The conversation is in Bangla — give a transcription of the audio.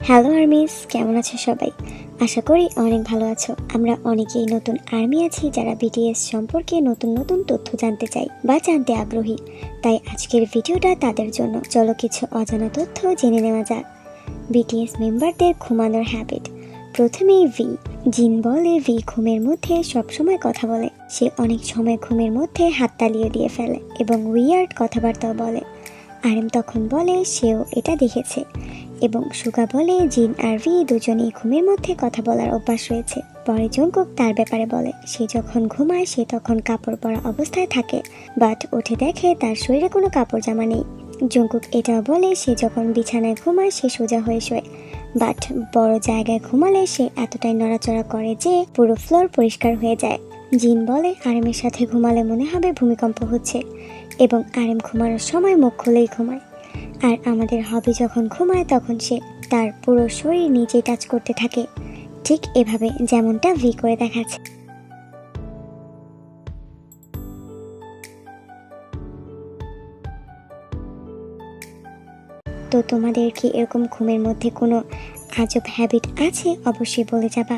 হ্যালো আর্মিস, কেমন আছো সবাই? আশা করি অনেক ভালো আছো। আমরা অনেকেই নতুন আর্মি আছি যারা বিটিএস সম্পর্কে নতুন নতুন তথ্য জানতে চাই বা জানতে আগ্রহী। তাই আজকের ভিডিওটা তাদের জন্য। চলো কিছু অজানা তথ্য জেনে নেওয়া যাক। বিটিএস মেম্বারদের ঘুমানোর হ্যাবিট। প্রথমেই ভি। জিন বলে ভি ঘুমের মধ্যে সবসময় কথা বলে। সে অনেক সময় ঘুমের মধ্যে হাততালিও দিয়ে ফেলে এবং উইয়ার্ড কথাবার্তাও বলে। আরএম তখন বলে সেও এটা দেখেছে এবং সুগা বলে জিন আর ভি দুজনেই ঘুমের মধ্যে কথা বলার অভ্যাস রয়েছে। পরে জঙ্কুক তার ব্যাপারে বলে সে যখন ঘুমায় সে তখন কাপড় পরা অবস্থায় থাকে, বাট উঠে দেখে তার শরীরে কোনো কাপড় জামা নেই। জঙ্কুক এটাও বলে সে যখন বিছানায় ঘুমায় সে সোজা হয়ে শোয়, বাট বড় জায়গায় ঘুমালে সে এতটাই নড়াচড়া করে যে পুরো ফ্লোর পরিষ্কার হয়ে যায়। জিন বলে আরএমের সাথে ঘুমালে মনে হবে ভূমিকম্প হচ্ছে এবং আরএম ঘুমানোর সময় মুখ খুলেই ঘুমায়। আর আমাদের হবি যখন ঘুমায় তখন সে তার পুরো শরীর নিজেই টাচ করতে থাকে, ঠিক এভাবে যেমনটা ভি করে দেখাচ্ছে। তো তোমাদের কি এরকম ঘুমের মধ্যে কোনো আজব হ্যাবিট আছে? অবশ্যই বলে যাবা।